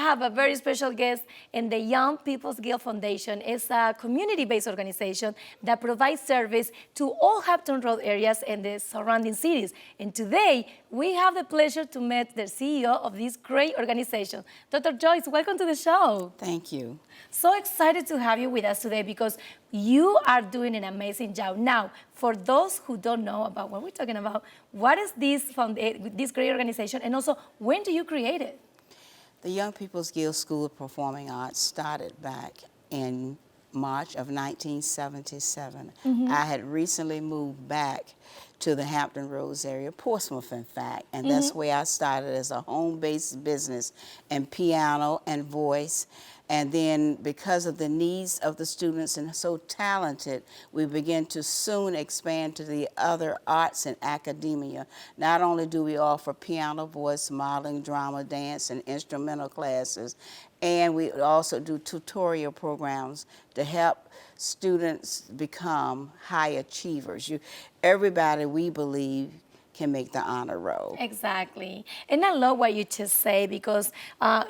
have a very special guest, and the Young People's Guild Foundation is a community-based organization that provides service to all Hampton Road areas and the surrounding cities. And today, we have the pleasure to meet the CEO of this great organization. Dr. Joyce, welcome to the show. Thank you. So excited to have you with us today because you are doing an amazing job. Now, for those who don't know about what we're talking about, what is this great organization, and also when do you create it? The Young People's Guild School of Performing Arts started back in March of 1977. I had recently moved back to the Hampton Roads area, Portsmouth in fact, and that's where I started as a home-based business in piano and voice. And then because of the needs of the students and so talented, we began to soon expand to the other arts and academia. Not only do we offer piano, voice, modeling, drama, dance, and instrumental classes, and we also do tutorial programs to help students become high achievers. Everybody, we believe, can make the honor roll. Exactly. And I love what you just say because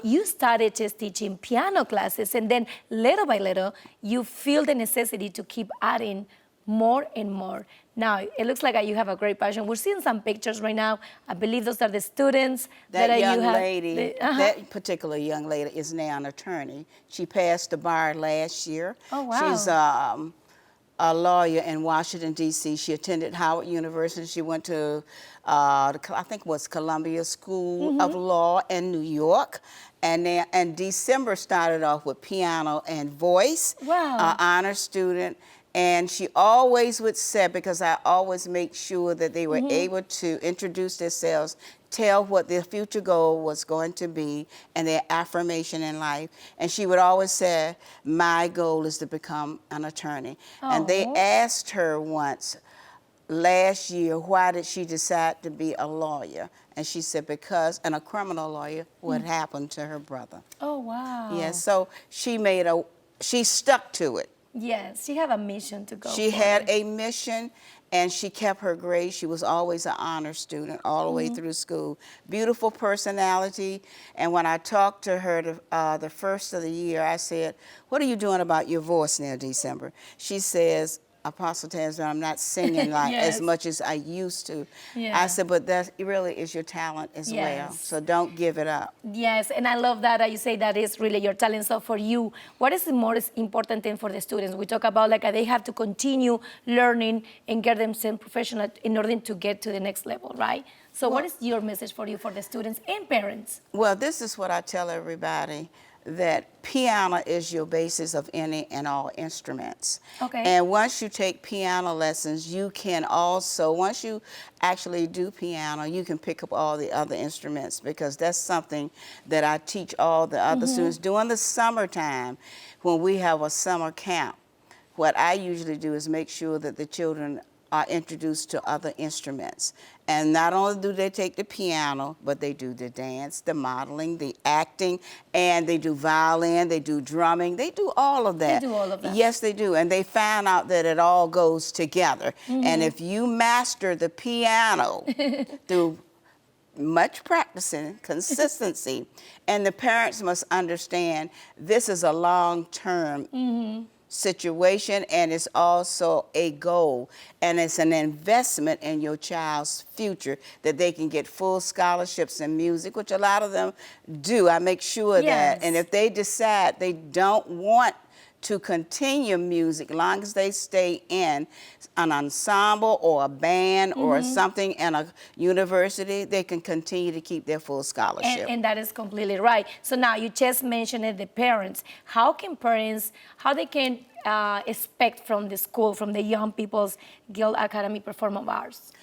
you started just teaching piano classes, and then little by little, you feel the necessity to keep adding more and more. Now, it looks like you have a great passion. We're seeing some pictures right now. I believe those are the students that you have. That particular young lady is now an attorney. She passed the bar last year. Oh, wow. She's a lawyer in Washington, D.C. She attended Howard University. She went to, I think it was Columbia School of Law in New York. And December started off with piano and voice. Wow. Honor student. And she always would say, because I always make sure that they were able to introduce themselves, tell what their future goal was going to be and their affirmation in life. And she would always say, my goal is to become an attorney. Oh. And they asked her once last year, why did she decide to be a lawyer? And she said, because, and a criminal lawyer, what happened to her brother. Oh, wow. Yeah, so she stuck to it. Yes, she had a mission to go. She had a mission, and she kept her grades. She was always an honor student all the way through school. Beautiful personality. And when I talked to her the first of the year, I said, what are you doing about your voice now, December? She says, Apostle Tasby, I'm not singing like as much as I used to. Yeah. I said, but that really is your talent as well. So don't give it up. Yes, and I love that you say that is really your talent. So for you, what is the most important thing for the students? We talk about like they have to continue learning and get themselves professional in order to get to the next level, right? So what is your message for you, for the students and parents? Well, this is what I tell everybody, that piano is your basis of any and all instruments. Okay. And once you take piano lessons, you can also, once you actually do piano, you can pick up all the other instruments, because that's something that I teach all the other students. During the summertime, when we have a summer camp, what I usually do is make sure that the children are introduced to other instruments. And not only do they take the piano, but they do the dance, the modeling, the acting, and they do violin, they do drumming, they do all of that. They do all of that. Yes, they do. And they find out that it all goes together. And if you master the piano through much practicing, consistency, and the parents must understand this is a long-term situation, and it's also a goal, and it's an investment in your child's future, that they can get full scholarships in music, which a lot of them do. I make sure that, and if they decide they don't want to continue music, long as they stay in an ensemble or a band or something in a university, they can continue to keep their full scholarship. And that is completely right. So now you just mentioned it, the parents. How can parents, how they can expect from the school, from the Young People's Guild Academy Performing Arts?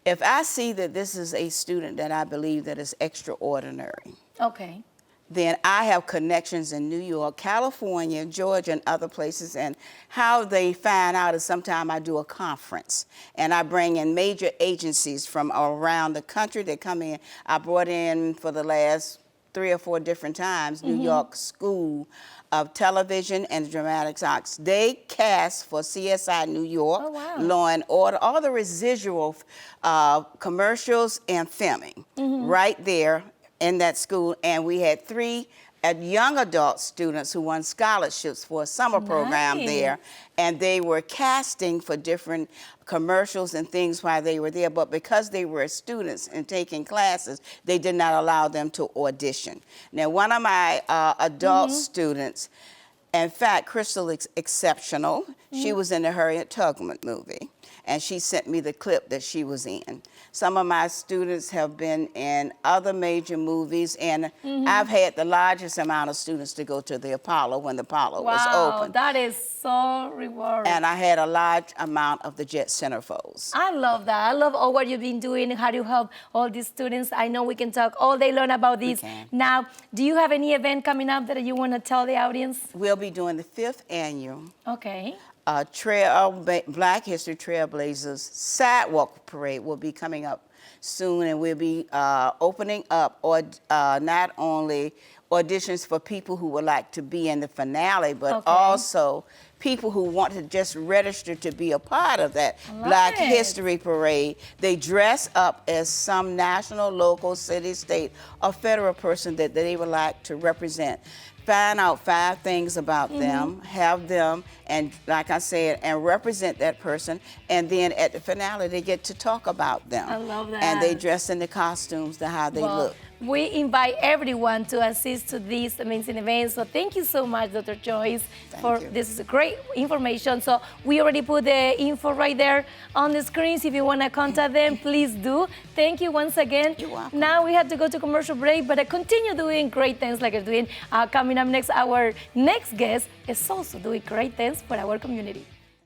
If I see that this is a student that I believe that is extraordinary, okay, then I have connections in New York, California, Georgia, and other places. And how they find out is sometimes I do a conference, and I bring in major agencies from around the country. They come in. I brought in for the last 3 or 4 different times New York School of Television and Dramatics Arts. They cast for CSI New York, Law and Order, all the residual commercials and filming right there in that school. And we had 3 young adult students who won scholarships for a summer program Nice. there, and they were casting for different commercials and things while they were there, but because they were students and taking classes, they did not allow them to audition. Now, one of my adult students, in fact, Crystal is exceptional. She was in the Harriet Tubman movie, and she sent me the clip that she was in. Some of my students have been in other major movies, and I've had the largest amount of students to go to the Apollo when the Apollo was open. That is so rewarding. And I had a large amount of the Jet Centerfolds. I love that. I love all what you've been doing, how you help all these students. I know we can talk all day long about this. can. Now, do you have any event coming up that you want to tell the audience? We'll be doing the 5th annual Okay. Black History Trailblazers Sidewalk Parade will be coming up soon, and we'll be opening up not only auditions for people who would like to be in the finale, but also people who want to just register to be a part of that Black History Parade. They dress up as some national, local, city, state, or federal person that they would like to represent. Find out 5 things about them, have them, and like I said, and represent that person. And then at the finale, they get to talk about them. I love that. And they dress in the costumes, how they look. We invite everyone to assist to this amazing event. So thank you so much, Dr. Joyce, for this is great information. So we already put the info right there on the screens. If you want to contact them, please do. Thank you once again. You're welcome. Now we have to go to commercial break, but I continue doing great things like you're doing. Coming up next, our next guest is also doing great things for our community.